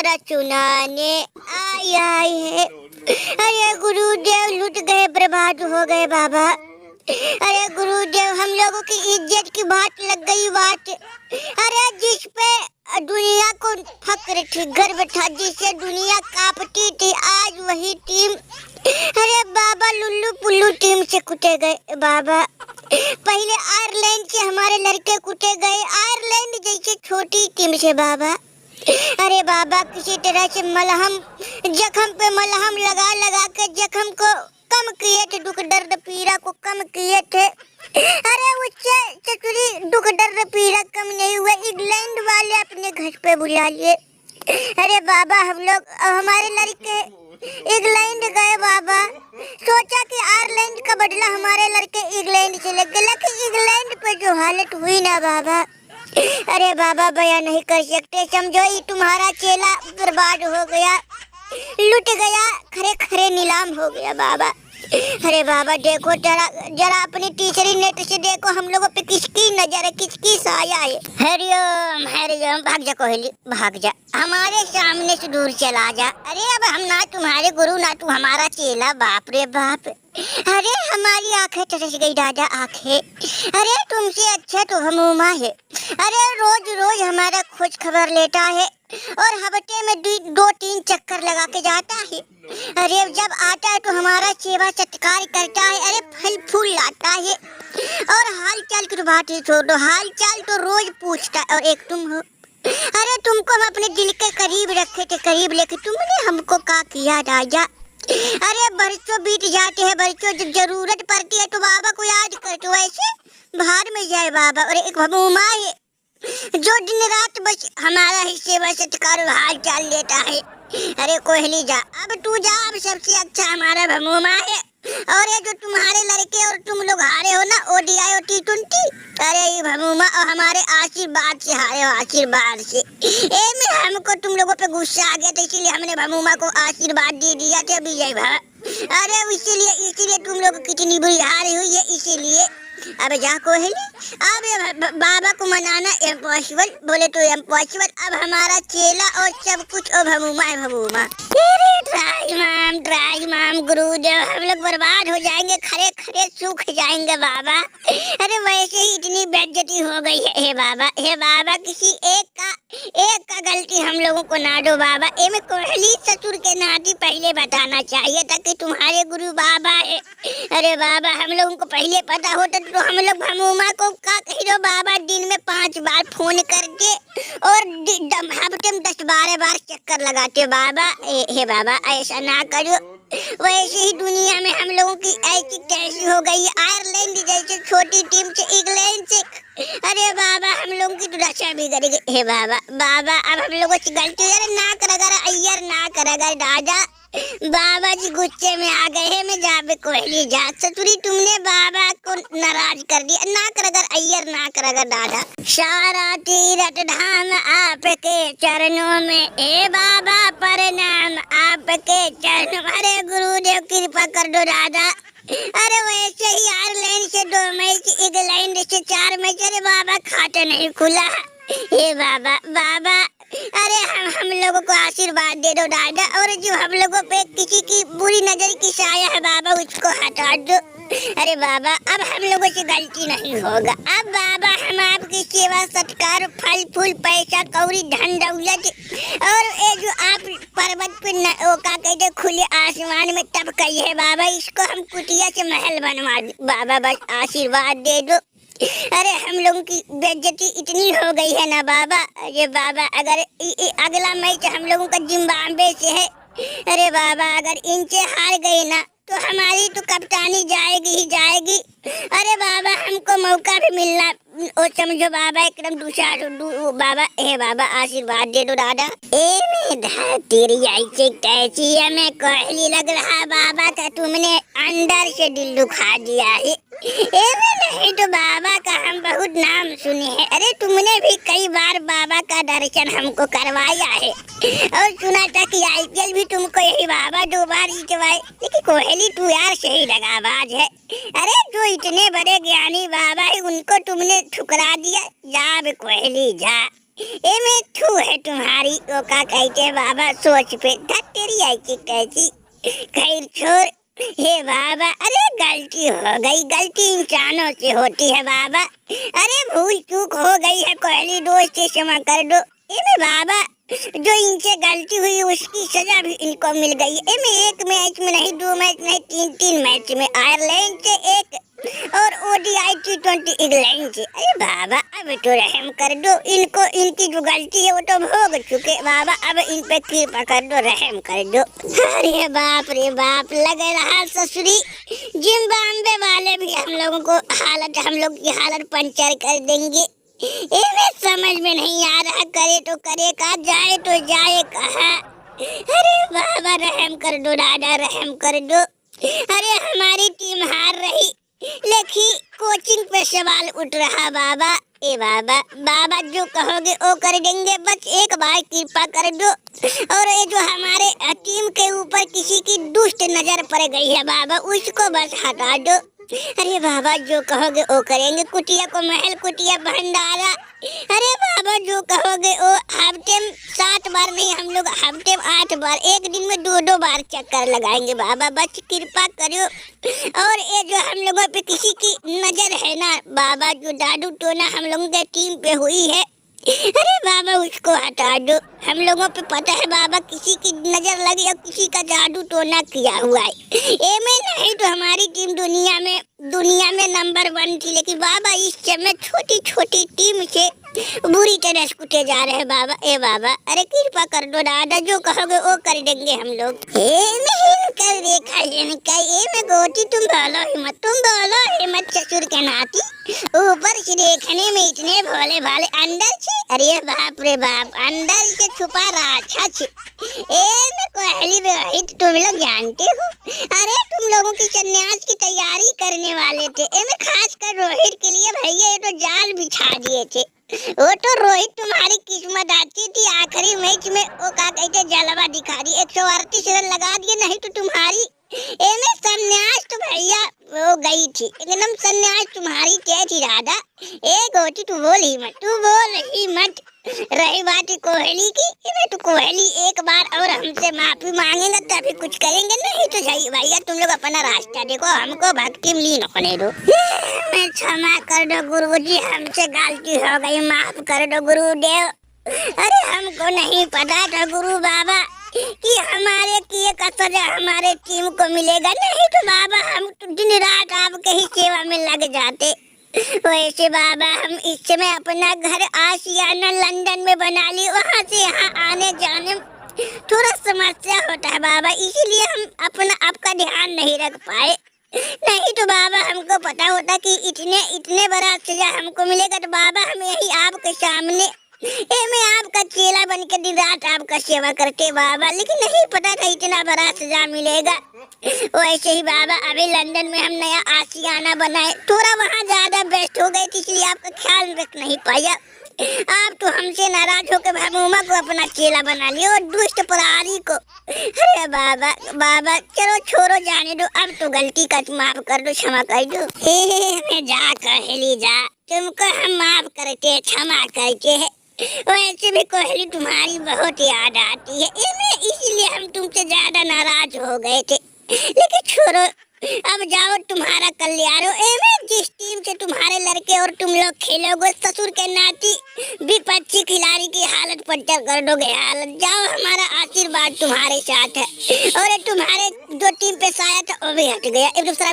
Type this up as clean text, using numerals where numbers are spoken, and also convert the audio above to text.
जरा चुनाने आई आई है। अरे गुरुदेव लुट गए, बर्बाद हो गए बाबा। अरे गुरुदेव हम लोगों की इज्जत की बात लग गई बात। अरे जिस पे दुनिया को फक्र थी, गर्व था, जिससे दुनिया कांपती थी, आज वही टीम, अरे बाबा लुल्लू पुल्लू टीम से कुटे गए बाबा। पहले आयरलैंड से हमारे लड़के कुटे गए, आयरलैंड जैसे छोटी टीम से बाबा। अरे बाबा किसी तरह से मलहम, जख्म पे मलहम लगा लगा के जख्म को कम किए थे, दुख दर्द पीड़ा को कम किए थे। अरे उससे चचुरी दुख दर्द पीड़ा कम नहीं हुआ, इंग्लैंड वाले अपने घर पे बुला लिए। अरे बाबा हम लोग हमारे लड़के इंग्लैंड गए बाबा, सोचा कि आयरलैंड का बदला हमारे लड़के इंग्लैंड से लग गए, लेकिन इंग्लैंड पे जो हालत हुई ना बाबा, अरे बाबा बयान नहीं कर सकते। समझो ये तुम्हारा चेला बर्बाद हो गया, लुट गया, खरे खरे नीलाम हो गया बाबा। अरे बाबा देखो जरा जरा अपनी तीसरी नेट से देखो हम लोगों पे किसकी नजर है, किसकी साया है। हरिओम हरिओम, भाग जा कोहली भाग जा, हमारे सामने से दूर चला जा। अरे अब हम ना तुम्हारे गुरु ना तू हमारा चेला, बाप रे बाप। अरे हमारी आंखें तरस गई दादा आंखें। अरे तुमसे अच्छा तो हमूमा है। अरे रोज रोज हमारा खोज खबर लेता है और हफ्ते में 2-3 चक्कर लगा के जाता है। अरे जब आता है तो हमारा सेवा सत्कार करता है, अरे फल फूल लाता है। और हाल चाल की बात ही छोड़ दो, हाल चाल तो रोज पूछता है। और एक तुम हो, अरे तुमको हम अपने दिल के करीब रखे थे, करीब लेके तुमने हमको क्या किया राजा। अरे बरसों बीत जाते हैं, बरसों जब जरूरत पड़ती है तो बाबा को याद कर, तो ऐसे बाहर में जाए बाबा। और एक भगुमा है जो दिन रात बस हमारा ही सेवा सत्कार हाल चाल लेता है। अरे कोहली जा, अब तू जा, अब सबसे अच्छा हमारा भगुमा है। और ये जो तुम्हारे लड़के और तुम लोग हारे हो ना ओडीआई और टी20, अरे ये भगुमा और हमारे आशीर्वाद से हारे हो, आशीर्वाद से। में हमको तुम लोगों पे गुस्सा आ गया था, इसीलिए हमने भगुमा को आशीर्वाद दे दिया था विजय भा। अरे इसीलिए तुम लोग कितनी बुरी हारी हुई है, इसीलिए। अब जा कोहली, अब बाबा को मनाना इम्पॉसिबल, बोले तो इम्पॉसिबल। अब हमारा चेला और सब कुछ और भगुमा है, भगुमा। ट्राई माम गुरुदेव, हम लोग बर्बाद हो जाएंगे, खरे खरे सूख जाएंगे बाबा। अरे वैसे ही इतनी बेइज्जती हो गई है। हे बाबा किसी एक का गलती हम लोगों को ना दो बाबा। एमे कोहली ससुर के नाती पहले बताना चाहिए था कि तुम्हारे गुरु बाबा है। अरे बाबा हम लोगों को पहले पता होता तो हम लोग भगुमा को क्या कह दो बाबा, दिन में 5 बार फोन करके और हफ्ते में 10-12 बार चक्कर लगाते बाबा। हे बाबा ऐसा ना करो, वैसे ही दुनिया में हम लोगों की ऐसी कैसी हो गई है, आयरलैंड जैसे छोटी टीम से इंग्लैंड से। अरे बाबा हम लोगों की दशा बिगड़ गई। हे बाबा अब हम लोगों की गलती, अरे ना कर अगर अय्यर ना कर अगर दादा, बाबा जी गुस्से में आ गए हैं। मैं जाबे कोहली जा, ससुरी तुमने बाबा को नाराज कर दिया, ना कर अगर अय्यर ना कर अगर दादा। सारा तीरथ धाम आपके चरणों में, ए बाबा प्रणाम आपके चरणों। अरे गुरुदेव कृपा कर दो दादा। अरे वैसे ही आयरलैंड से 2 मैच, इंग्लैंड से 4 मैच, अरे बाबा खाता नहीं खुला। हे बाबा अरे हम लोगों को आशीर्वाद दे दो दादा, और जो हम लोगों पे किसी की बुरी नजर की साया है बाबा उसको हटा दो। अरे बाबा अब हम लोगों से गलती नहीं होगा। अब बाबा हम आपकी सेवा सत्कार, फल फूल, पैसा कौड़ी, धन दौलत, और ये जो आप पर्वत पे का कहते खुले आसमान में तब कही है बाबा, इसको हम कुटिया से महल बनवा बाबा, बस आशीर्वाद दे दो। अरे हम लोगों की बेइज्जती इतनी हो गई है ना बाबा। अरे बाबा अगर अगला मैच हम लोगों का जिम्बाब्वे से है, अरे बाबा अगर इनसे हार गए ना तो हमारी तो कप्तानी जाएगी ही जाएगी। अरे बाबा हमको मौका भी मिलना, और समझो बाबा एकदम दूसरा बाबा। हे बाबा आशीर्वाद दे दो दादा। तेरी ऐसी कैसी है, मैं कोहली लग रहा बाबा का तुमने अंदर से दिल दुखा दिया है। नहीं तो बाबा का हम बहुत नाम सुने हैं, अरे तुमने भी कई बार बाबा का दर्शन हमको करवाया है, और सुना था कि आईपीएल भी तुमको यही बाबा 2 बार जितवाए। लेकिन कोहली तू यार सही दगाबाज है। अरे जो इतने बड़े ज्ञानी बाबा है उनको तुमने ठुकरा दिया। जा बे कोहली जा। एमे थू है तुम्हारी ओ का कहते बाबा सोच पे था तेरी ऐसी कैसी खैर छोड़। हे बाबा अरे गलती हो गई, गलती इंसानों से होती है बाबा। अरे भूल चूक हो गई है, कोहली दोस्त से क्षमा कर दो। एमे बाबा जो इनसे गलती हुई उसकी सजा भी इनको मिल गई। एमे एक मैच में नहीं, 2 मैच नहीं, 3 मैच में आयरलैंड से एक और ODI T20 इंग्लैंड से। अरे बाबा अब तो रहम कर दो इनको, इनकी जो गलती है वो तो भोग चुके बाबा, अब इन पे कृपा कर दो, रहम कर दो। अरे बाप रे बाप, लग रहा ससुरी जिम्बाब्वे वाले भी हम लोगों को हम लोग की हालत पंचर कर देंगे। इन्हें समझ में नहीं आ रहा, करे तो करे का, जाए तो जाए कहाँ। अरे बाबा रहम कर दो दादा, रहम कर दो। अरे हमारी टीम हार रही लेकिन कोचिंग पे सवाल उठ रहा बाबा। ए बाबा, बाबा जो कहोगे वो कर देंगे, बस एक बार कृपा कर दो। और ये जो हमारे टीम के ऊपर किसी की दुष्ट नजर पड़ गई है बाबा, उसको बस हटा दो। अरे बाबा जो कहोगे वो करेंगे, कुटिया को महल, कुटिया भंडारा। अरे बाबा जो कहोगे वो हफ्ते में 7 बार नहीं, हम लोग हफ्ते में 8 बार, एक दिन में 2-2 बार चक्कर लगाएंगे बाबा, बस कृपा करो। और ये जो हम लोगों पे किसी की नजर है ना बाबा, जो जादू टोना हम लोगों के टीम पे हुई है, अरे बाबा उसको हटा दो। हम लोगों पे पता है बाबा किसी की नजर लगी और किसी का जादू टोना किया हुआ है। ए में नहीं तो हमारी टीम दुनिया में नंबर 1 थी, लेकिन बाबा इस समय छोटी छोटी टीम से बुरी तरह से कुटे जा रहे हैं बाबा। ए बाबा अरे कृपा कर दो दादा, जो कहोगे वो कर देंगे हम लोग। कर देखा में गोटी, तुम बोलो हिम्मत ससुर के नाती, ऊपर से देखने में इतने भोले भाले, अंदर से अरे बाप रे बाप, अंदर से छुपा राक्षस। कोहली रोहित तुम लोग जानते हो, अरे तुम लोगों की संन्यास की तैयारी करने वाले थे। खास कर रोहित के लिए भैया ये तो जाल बिछा दिए थे। वो तो रोहित तुम्हारी किस्मत अच्छी थी, आखिरी मैच में वो का कहते जलवा दिखा दी, 138 रन लगा दिए, नहीं तो तुम्हारी संन्यास तो भैया वो गई थी, एकदम संन्यास तुम्हारी क्या थी दादा। गोटी तू बोल ही मत। रही बात कोहली की, तो कोहली एक बार और हमसे माफी मांगेगा तभी कुछ करेंगे, नहीं तो सही भैया तुम लोग अपना रास्ता देखो, हमको भक्ति में लीन होने दो। मैं क्षमा कर दो गुरुजी, हमसे गलती हो गई, माफ कर दो गुरुदेव। अरे हमको नहीं पता था गुरु बाबा कि हमारे किए का सजा हमारे टीम को मिलेगा, नहीं तो बाबा हम तो दिन रात आपके ही सेवा में लग जाते। वैसे बाबा हम इस समय अपना घर आशियाना लंदन में बना ली, वहाँ से यहाँ आने जाने थोड़ा समस्या होता है बाबा, इसीलिए हम अपना आपका ध्यान नहीं रख पाए। नहीं तो बाबा हमको पता होता कि इतने बड़ा सजा हमको मिलेगा, तो बाबा हम यही आपके सामने मैं आपका चेला बन के दिन रात आपका सेवा करते बाबा, लेकिन नहीं पता था इतना बड़ा सजा मिलेगा। वैसे ही बाबा अभी लंदन में हम नया आशियाना बनाए, थोड़ा वहाँ ज्यादा व्यस्त हो गए, इसलिए आपका ख्याल रख नहीं पाया। आप तो हमसे नाराज होकर महबूबा को अपना चेला बना लिया और दुष्ट प्रहरी को। अरे बाबा चलो छोड़ो जाने दो, अब तो गलती का माफ कर दो, क्षमा कर दो। मैं जा कहली जा, तुमको हम माफ करते क्षमा करते है। वैसे भी कोहली तुम्हारी बहुत याद आती है, इसलिए हम तुमसे ज्यादा नाराज हो गए थे, लेकिन छोड़ो अब जाओ, तुम्हारा कल्याण हो। जिस टीम से तुम्हारे लड़के और तुम लोग खेलोगे, ससुर के नाती विपक्षी खिलाड़ी की हालत पंचर कर दोगे हालत। जाओ, हमारा आशीर्वाद तुम्हारे साथ है, और तुम्हारे जो टीम पे साया था वो भी हट गया। एक दूसरा